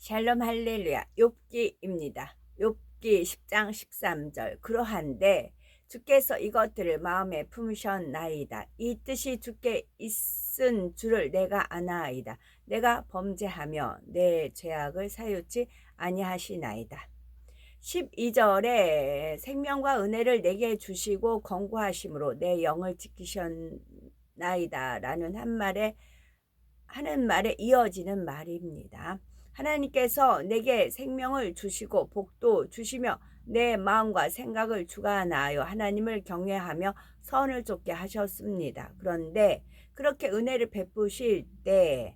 샬롬 할렐루야. 욥기입니다. 욥기 10장 13절. 그러한데 주께서 이것들을 마음에 품으셨나이다. 이 뜻이 주께 있은 줄을 내가 아나이다. 내가 범죄하며 내 죄악을 사유치 아니하시나이다. 12절에 생명과 은혜를 내게 주시고 권고하심으로 내 영을 지키셨나이다 라는 하는 말에 이어지는 말입니다. 하나님께서 내게 생명을 주시고 복도 주시며 내 마음과 생각을 주관하여 하나님을 경외하며 선을 좇게 하셨습니다. 그런데 그렇게 은혜를 베푸실 때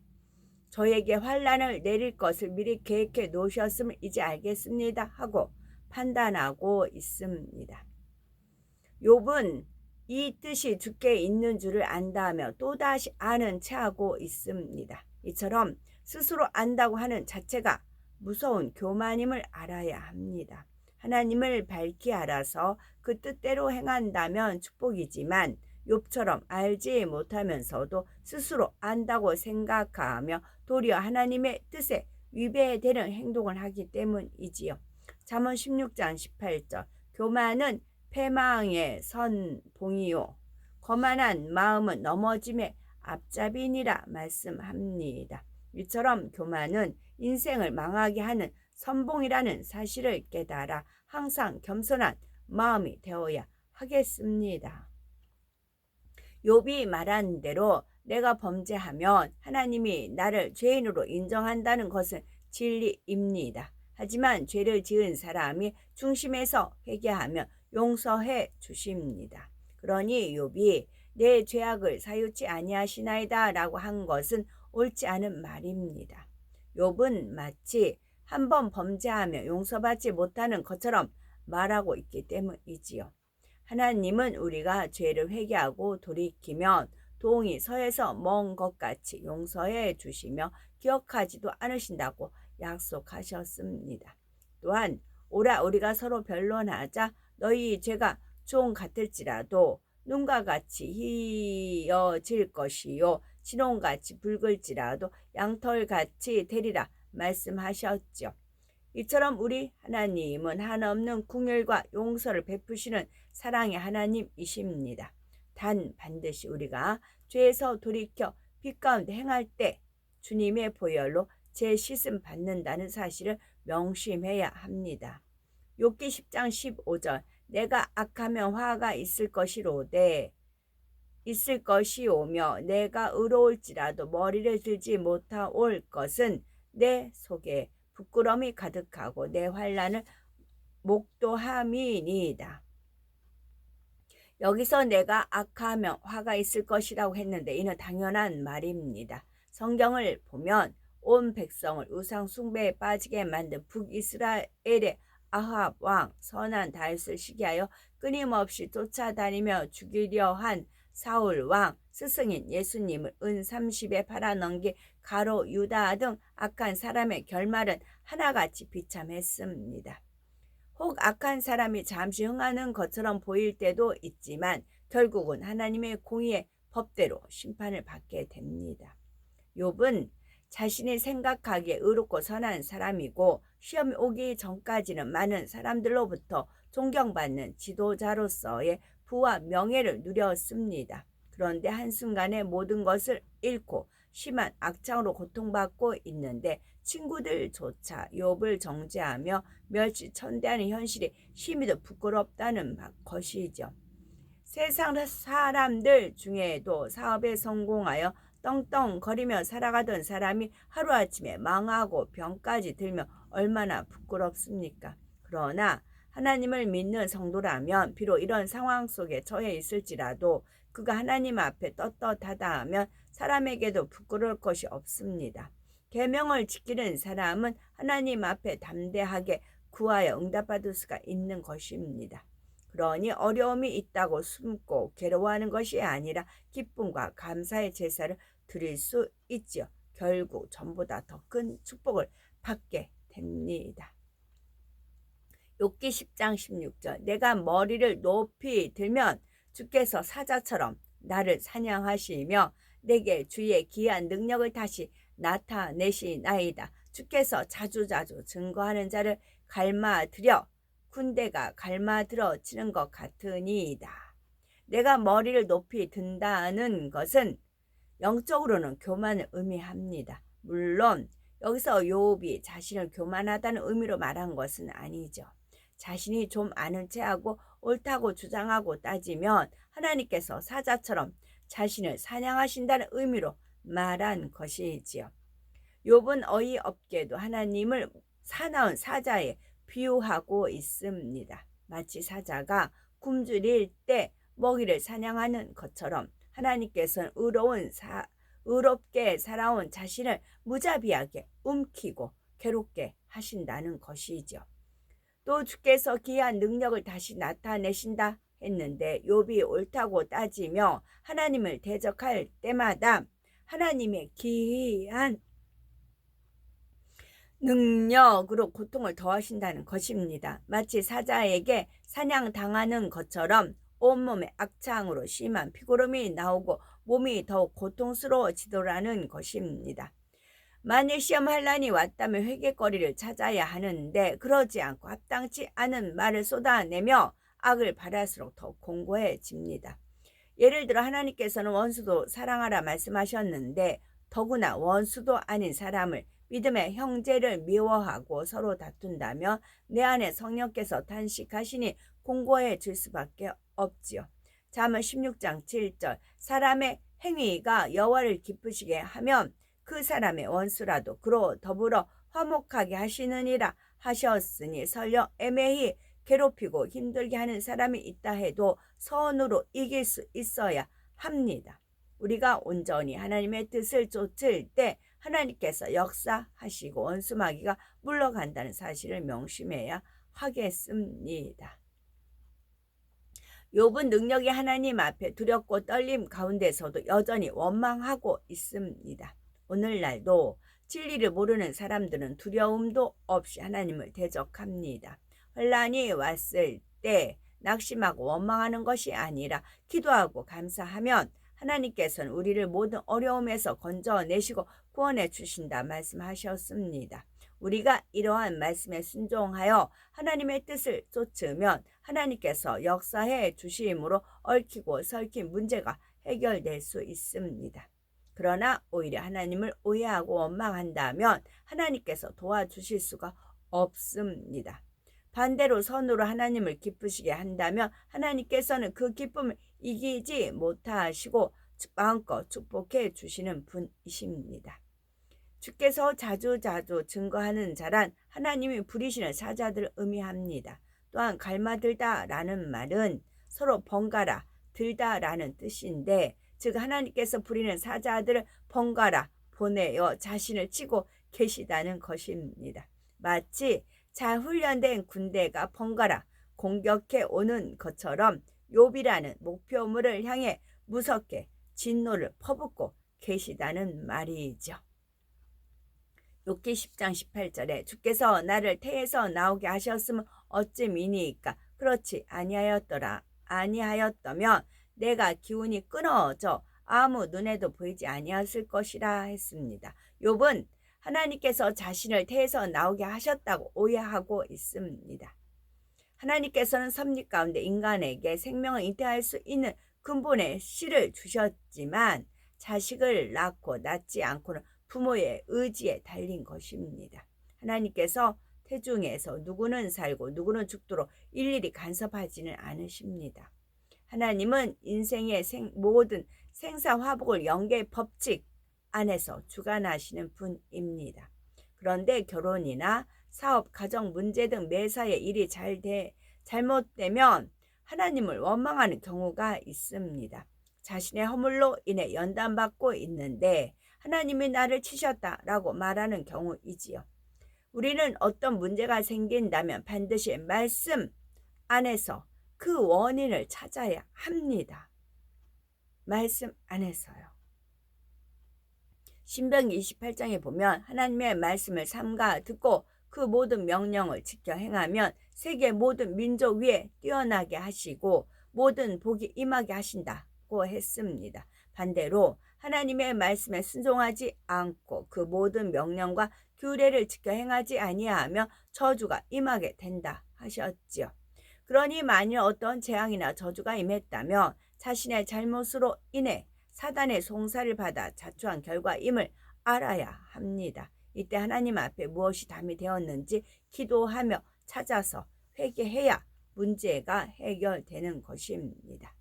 저에게 환난을 내릴 것을 미리 계획해 놓으셨음을 이제 알겠습니다 하고 판단하고 있습니다. 욥은 이 뜻이 주께 있는 줄을 안다며 또다시 아는 체하고 있습니다. 이처럼 스스로 안다고 하는 자체가 무서운 교만임을 알아야 합니다. 하나님을 밝히 알아서 그 뜻대로 행한다면 축복이지만 욥처럼 알지 못하면서도 스스로 안다고 생각하며 도리어 하나님의 뜻에 위배되는 행동을 하기 때문이지요. 잠언 16장 18절. 교만은 패망의 선봉이요 거만한 마음은 넘어짐의 앞잡이니라 말씀합니다. 이처럼 교만은 인생을 망하게 하는 선봉이라는 사실을 깨달아 항상 겸손한 마음이 되어야 하겠습니다. 욥이 말한 대로 내가 범죄하면 하나님이 나를 죄인으로 인정한다는 것은 진리입니다. 하지만 죄를 지은 사람이 중심에서 회개하면 용서해 주십니다. 그러니 욥이 내 죄악을 사유치 아니하시나이다 라고 한 것은 옳지 않은 말입니다. 욥은 마치 한 번 범죄하며 용서받지 못하는 것처럼 말하고 있기 때문이지요. 하나님은 우리가 죄를 회개하고 돌이키면 동이 서에서 먼 것 같이 용서해 주시며 기억하지도 않으신다고 약속하셨습니다. 또한 오라 우리가 서로 변론하자 너희 죄가 종 같을지라도 눈과 같이 희어질 것이요 진홍같이 붉을지라도 양털같이 되리라 말씀하셨죠. 이처럼 우리 하나님은 한없는 긍휼과 용서를 베푸시는 사랑의 하나님이십니다. 단 반드시 우리가 죄에서 돌이켜 빛 가운데 행할 때 주님의 보혈로 죄 씻음 받는다는 사실을 명심해야 합니다. 욥기 10장 15절. 내가 악하면 화가 있을 것이오며 내가 의로울지라도 머리를 들지 못하올 것은 내 속에 부끄러움이 가득하고 내 환난을 목도함이니이다. 여기서 내가 악하면 화가 있을 것이라고 했는데 이는 당연한 말입니다. 성경을 보면 온 백성을 우상 숭배에 빠지게 만든 북이스라엘의 아합 왕 선한 다윗을 시기하여 끊임없이 쫓아다니며 죽이려 한 사울 왕 스승인 예수님을 은 30에 팔아넘긴 가로 유다 등 악한 사람의 결말은 하나같이 비참했습니다. 혹 악한 사람이 잠시 흥하는 것처럼 보일 때도 있지만 결국은 하나님의 공의의 법대로 심판을 받게 됩니다. 욥은 자신이 생각하기에 의롭고 선한 사람이고 시험이 오기 전까지는 많은 사람들로부터 존경받는 지도자로서의 부와 명예를 누렸습니다. 그런데 한순간에 모든 것을 잃고 심한 악창으로 고통받고 있는데 친구들조차 욥을 정죄하며 멸시천대하는 현실이 심히도 부끄럽다는 것이죠. 세상 사람들 중에도 사업에 성공하여 떵떵거리며 살아가던 사람이 하루아침에 망하고 병까지 들면 얼마나 부끄럽습니까? 그러나 하나님을 믿는 성도라면 비록 이런 상황 속에 처해 있을지라도 그가 하나님 앞에 떳떳하다 하면 사람에게도 부끄러울 것이 없습니다. 계명을 지키는 사람은 하나님 앞에 담대하게 구하여 응답받을 수가 있는 것입니다. 그러니 어려움이 있다고 숨고 괴로워하는 것이 아니라 기쁨과 감사의 제사를 드릴 수 있지요. 결국 전보다 더 큰 축복을 받게 됩니다. 욥기 10장 16절. 내가 머리를 높이 들면 주께서 사자처럼 나를 사냥하시며 내게 주의 기이한 능력을 다시 나타내시나이다. 주께서 자주자주 증거하는 자를 갈마들여 군대가 갈마들어지는 것 같으니이다. 내가 머리를 높이 든다는 것은 영적으로는 교만을 의미합니다. 물론 여기서 요업이 자신을 교만하다는 의미로 말한 것은 아니죠. 자신이 좀 아는 체하고 옳다고 주장하고 따지면 하나님께서 사자처럼 자신을 사냥하신다는 의미로 말한 것이지요. 욥은 어이없게도 하나님을 사나운 사자에 비유하고 있습니다. 마치 사자가 굶주릴 때 먹이를 사냥하는 것처럼 하나님께서는 의롭게 살아온 자신을 무자비하게 움키고 괴롭게 하신다는 것이죠. 또 주께서 기이한 능력을 다시 나타내신다 했는데 욥이 옳다고 따지며 하나님을 대적할 때마다 하나님의 기이한 능력으로 고통을 더하신다는 것입니다. 마치 사자에게 사냥당하는 것처럼 온몸에 악창으로 심한 피고름이 나오고 몸이 더욱 고통스러워지더라는 것입니다. 만일 시험 환란이 왔다면 회개거리를 찾아야 하는데 그러지 않고 합당치 않은 말을 쏟아내며 악을 바랄수록 더 공고해집니다. 예를 들어 하나님께서는 원수도 사랑하라 말씀하셨는데 더구나 원수도 아닌 사람을 믿음의 형제를 미워하고 서로 다툰다면 내 안에 성령께서 탄식하시니 공고해질 수밖에 없지요. 잠언 16장 7절 사람의 행위가 여호와를 기쁘시게 하면 그 사람의 원수라도 그로 더불어 화목하게 하시느니라 하셨으니 설령 애매히 괴롭히고 힘들게 하는 사람이 있다 해도 선으로 이길 수 있어야 합니다. 우리가 온전히 하나님의 뜻을 쫓을 때 하나님께서 역사하시고 원수마귀가 물러간다는 사실을 명심해야 하겠습니다. 욥은 능력이 하나님 앞에 두렵고 떨림 가운데서도 여전히 원망하고 있습니다. 오늘날도 진리를 모르는 사람들은 두려움도 없이 하나님을 대적합니다. 환란이 왔을 때 낙심하고 원망하는 것이 아니라 기도하고 감사하면 하나님께서는 우리를 모든 어려움에서 건져내시고 구원해 주신다 말씀하셨습니다. 우리가 이러한 말씀에 순종하여 하나님의 뜻을 쫓으면 하나님께서 역사해 주심으로 얽히고 설킨 문제가 해결될 수 있습니다. 그러나 오히려 하나님을 오해하고 원망한다면 하나님께서 도와주실 수가 없습니다. 반대로 선으로 하나님을 기쁘시게 한다면 하나님께서는 그 기쁨을 이기지 못하시고 마음껏 축복해 주시는 분이십니다. 주께서 자주자주 증거하는 자란 하나님이 부리시는 사자들을 의미합니다. 또한 갈마들다 라는 말은 서로 번갈아 들다라는 뜻인데 즉 하나님께서 부리는 사자들을 번갈아 보내어 자신을 치고 계시다는 것입니다. 마치 잘 훈련된 군대가 번갈아 공격해 오는 것처럼 욥이라는 목표물을 향해 무섭게 진노를 퍼붓고 계시다는 말이죠. 욥기 10장 18절에 주께서 나를 태에서 나오게 하셨으면 어찌미니까 그렇지 아니하였다면 내가 기운이 끊어져 아무 눈에도 보이지 아니었을 것이라 했습니다. 욥은 하나님께서 자신을 태에서 나오게 하셨다고 오해하고 있습니다. 하나님께서는 섭리 가운데 인간에게 생명을 잉태할 수 있는 근본의 씨를 주셨지만 자식을 낳지 않고는 부모의 의지에 달린 것입니다. 하나님께서 태중에서 누구는 살고 누구는 죽도록 일일이 간섭하지는 않으십니다. 하나님은 인생의 모든 생사화복을 영계의 법칙 안에서 주관하시는 분입니다. 그런데 결혼이나 사업, 가정 문제 등 매사의 일이 잘못되면 하나님을 원망하는 경우가 있습니다. 자신의 허물로 인해 연단받고 있는데 하나님이 나를 치셨다라고 말하는 경우이지요. 우리는 어떤 문제가 생긴다면 반드시 말씀 안에서 그 원인을 찾아야 합니다. 말씀 안에서요. 신명기 28장에 보면 하나님의 말씀을 삼가 듣고 그 모든 명령을 지켜 행하면 세계 모든 민족 위에 뛰어나게 하시고 모든 복이 임하게 하신다고 했습니다. 반대로 하나님의 말씀에 순종하지 않고 그 모든 명령과 규례를 지켜 행하지 아니하며 저주가 임하게 된다 하셨지요. 그러니 만일 어떤 재앙이나 저주가 임했다면 자신의 잘못으로 인해 사단의 송사를 받아 자초한 결과임을 알아야 합니다. 이때 하나님 앞에 무엇이 담이 되었는지 기도하며 찾아서 회개해야 문제가 해결되는 것입니다.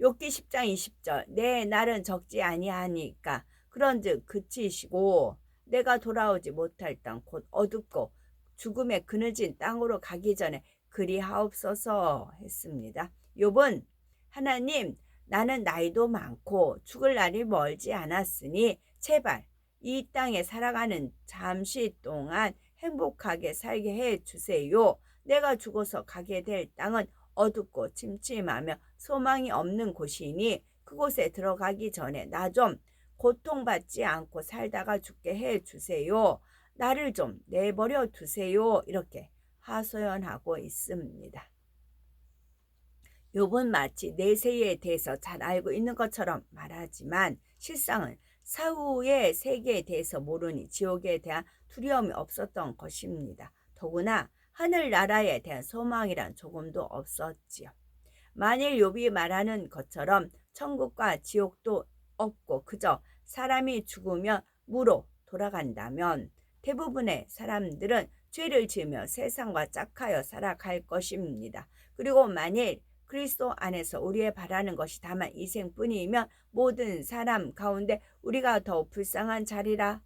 욥기 10장 20절 내 날은 적지 아니하니까 그런즉 그치시고 내가 돌아오지 못할 땅 곧 어둡고 죽음에 그늘진 땅으로 가기 전에 그리하옵소서 했습니다. 욥은 하나님 나는 나이도 많고 죽을 날이 멀지 않았으니 제발 이 땅에 살아가는 잠시 동안 행복하게 살게 해 주세요. 내가 죽어서 가게 될 땅은 어둡고 침침하며 소망이 없는 곳이니 그곳에 들어가기 전에 나 좀 고통받지 않고 살다가 죽게 해 주세요. 나를 좀 내버려 두세요. 이렇게 하소연하고 있습니다. 욥은 마치 내세에 대해서 잘 알고 있는 것처럼 말하지만 실상은 사후의 세계에 대해서 모르니 지옥에 대한 두려움이 없었던 것입니다. 더구나 하늘나라에 대한 소망이란 조금도 없었지요. 만일 욥이 말하는 것처럼 천국과 지옥도 없고 그저 사람이 죽으면 무로 돌아간다면 대부분의 사람들은 죄를 지으며 세상과 짝하여 살아갈 것입니다. 그리고 만일 그리스도 안에서 우리의 바라는 것이 다만 이 생뿐이면 모든 사람 가운데 우리가 더 불쌍한 자리라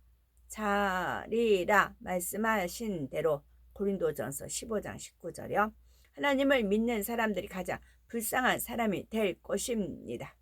말씀하신 대로 고린도전서 15장 19절이요. 하나님을 믿는 사람들이 가장 불쌍한 사람이 될 것입니다.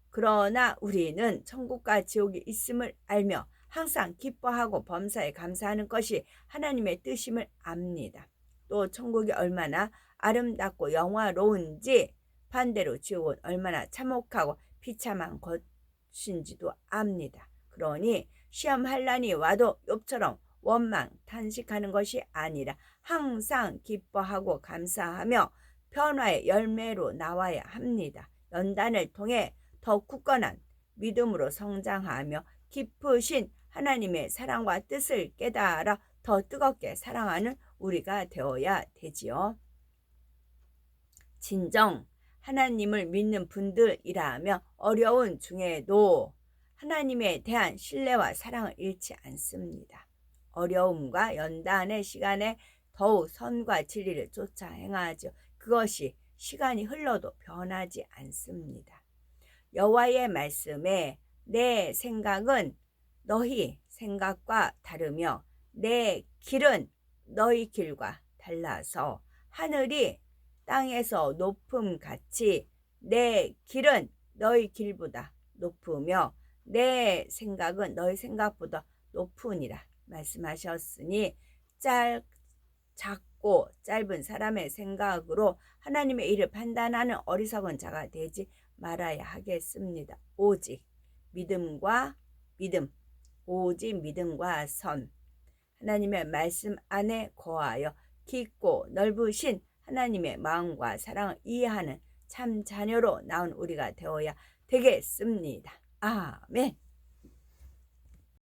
그러나 우리는 천국과 지옥이 있음을 알며 항상 기뻐하고 범사에 감사하는 것이 하나님의 뜻임을 압니다. 또 천국이 얼마나 아름답고 영화로운지 반대로 지옥은 얼마나 참혹하고 비참한 것인지도 압니다. 그러니 시험 환난이 와도 욥처럼 원망 탄식하는 것이 아니라 항상 기뻐하고 감사하며 변화의 열매로 나와야 합니다. 연단을 통해 더 굳건한 믿음으로 성장하며 깊으신 하나님의 사랑과 뜻을 깨달아 더 뜨겁게 사랑하는 우리가 되어야 되지요. 진정 하나님을 믿는 분들이라면 어려운 중에도 하나님에 대한 신뢰와 사랑을 잃지 않습니다. 어려움과 연단의 시간에 더욱 선과 진리를 쫓아 행하죠. 그것이 시간이 흘러도 변하지 않습니다. 여호와의 말씀에 내 생각은 너희 생각과 다르며 내 길은 너희 길과 달라서 하늘이 땅에서 높음같이 내 길은 너희 길보다 높으며 내 생각은 너희 생각보다 높으니라 말씀하셨으니 작고 짧은 사람의 생각으로 하나님의 일을 판단하는 어리석은 자가 되지 말아야 하겠습니다. 오직 믿음과 선 하나님의 말씀 안에 거하여 깊고 넓으신 하나님의 마음과 사랑을 이해하는 참 자녀로 나온 우리가 되어야 되겠습니다. 아멘.